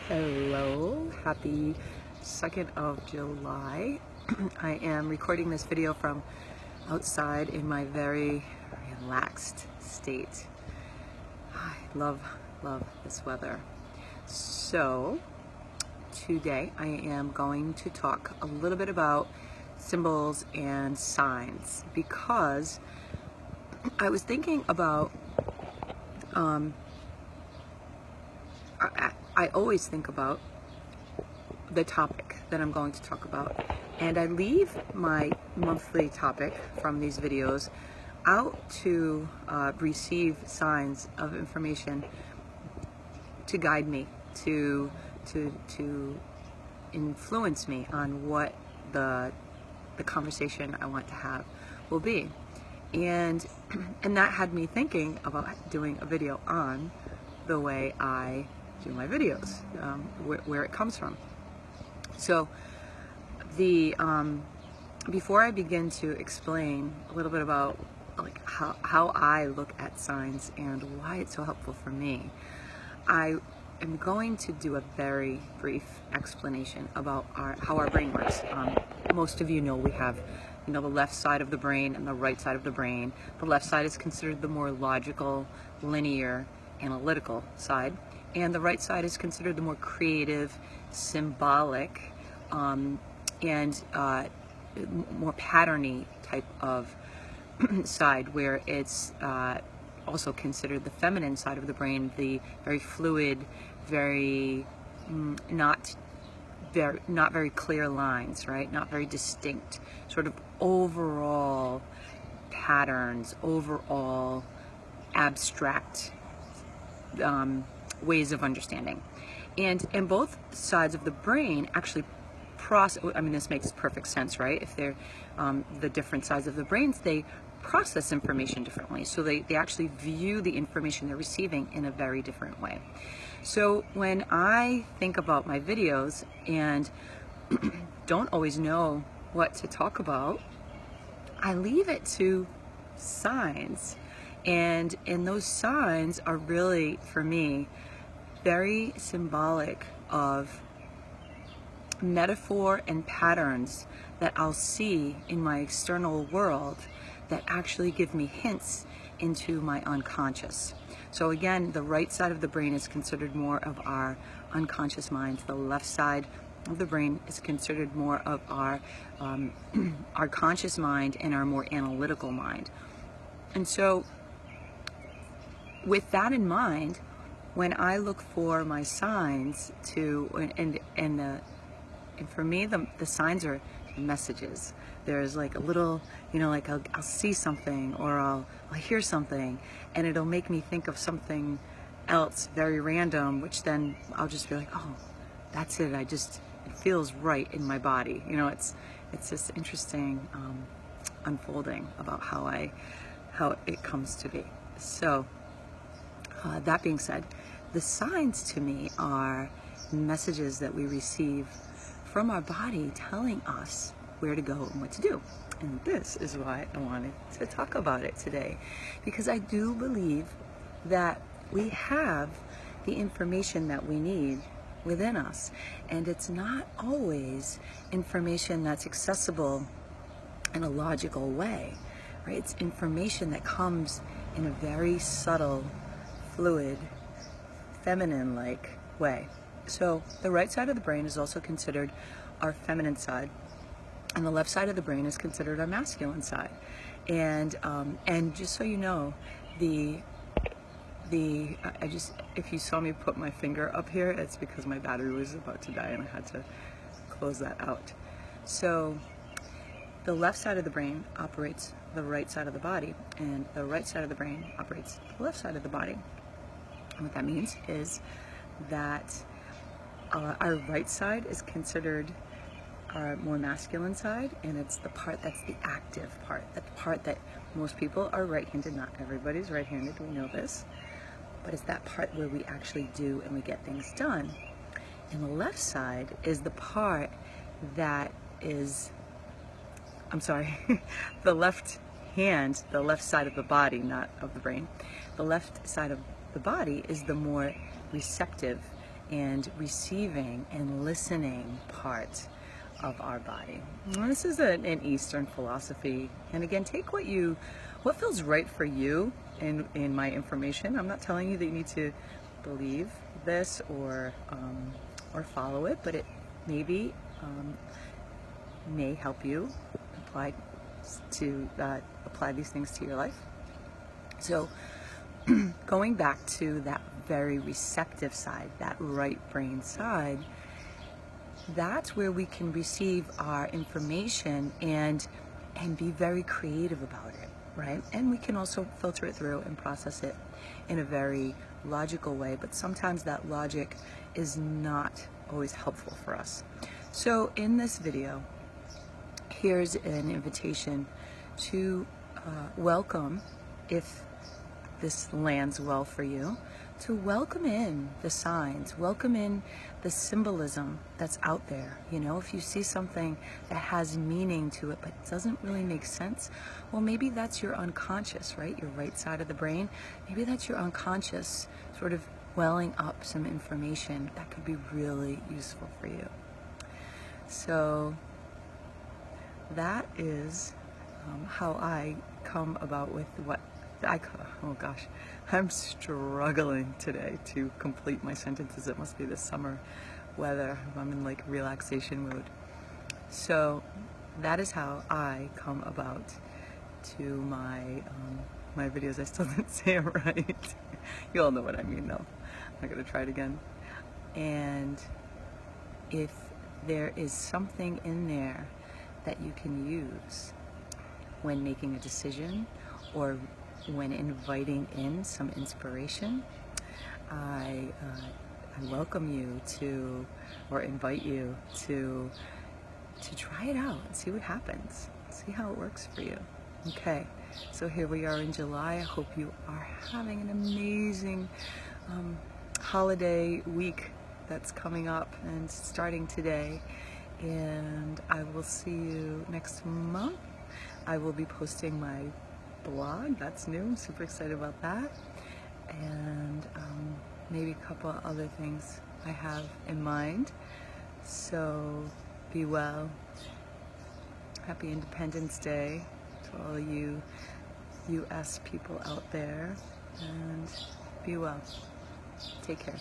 Hello, happy 2nd of July. I am recording this video from outside in my very relaxed state. I love this weather. So today I am going to talk a little bit about symbols and signs because I was thinking about I always think about the topic that I'm going to talk about, and I leave my monthly topic from these videos out to receive signs of information to guide me, to influence me on what the conversation I want to have will be. And that had me thinking about doing a video on the way I do my videos, where it comes from. So before I begin to explain a little bit about like how I look at signs and why it's so helpful for me, I am going to do a very brief explanation about how our brain works. Most of you know we have the left side of the brain and the right side of the brain. The left side is considered the more logical, linear, analytical side, and the right side is considered the more creative, symbolic, and more patterny type of side, where it's also considered the feminine side of the brain, the very fluid, very not very clear lines, right? Not very distinct, sort of overall patterns, overall abstract ways of understanding. And both sides of the brain actually process, I mean, this makes perfect sense, right? If they're the different sides of the brains, they process information differently. So they actually view the information they're receiving in a very different way. So when I think about my videos and don't always know what to talk about, I leave it to signs. And those signs are really, for me, very symbolic of metaphor and patterns that I'll see in my external world that actually give me hints into my unconscious. So again, the right side of the brain is considered more of our unconscious mind. The left side of the brain is considered more of our conscious mind and our more analytical mind. And so with that in mind, when I look for my signs and for me, the signs are messages. There's like a little, like I'll see something or I'll hear something and it'll make me think of something else very random, which then I'll just be like, oh, that's it. It feels right in my body. It's this interesting unfolding about how it comes to be. So that being said, the signs to me are messages that we receive from our body telling us where to go and what to do. And this is why I wanted to talk about it today, because I do believe that we have the information that we need within us, and it's not always information that's accessible in a logical way, right? It's information that comes in a very subtle, fluid, feminine-like way. So the right side of the brain is also considered our feminine side, and the left side of the brain is considered our masculine side. And just so you know, if you saw me put my finger up here, it's because my battery was about to die and I had to close that out. So the left side of the brain operates the right side of the body, and the right side of the brain operates the left side of the body. And what that means is that our right side is considered our more masculine side, and it's the part that's the active part, the part that most people are right-handed. Not everybody's right-handed, we know this, but it's that part where we actually do and we get things done. And the left side is the part that is, the left hand, the left side of the body, not of the brain, the left side of the body is the more receptive and receiving and listening part of our body. And this is an Eastern philosophy, and again, take what feels right for you in my information. I'm not telling you that you need to believe this or follow it, but it maybe may help you apply these things to your life. So going back to that very receptive side, that right brain side, that's where we can receive our information and be very creative about it, right? And we can also filter it through and process it in a very logical way, but sometimes that logic is not always helpful for us. So in this video, here's an invitation to welcome, if this lands well for you, to welcome in the signs, welcome in the symbolism that's out there. You know, if you see something that has meaning to it but doesn't really make sense, well, maybe that's your unconscious, right? Your right side of the brain. Maybe that's your unconscious sort of welling up some information that could be really useful for you. So that is how I come about with what oh gosh, I'm struggling today to complete my sentences. It must be the summer weather. I'm in like relaxation mode. So that is how I come about to my videos. I still didn't say it right. You all know what I mean though. I'm gonna try it again. And if there is something in there that you can use when making a decision or when inviting in some inspiration, I welcome you to, or invite you to try it out and see what happens. See how it works for you. Okay, so here we are in July. I hope you are having an amazing holiday week that's coming up and starting today. And I will see you next month. I will be posting my blog. That's new. I'm super excited about that. And maybe a couple of other things I have in mind. So be well. Happy Independence Day to all you US people out there. And be well. Take care.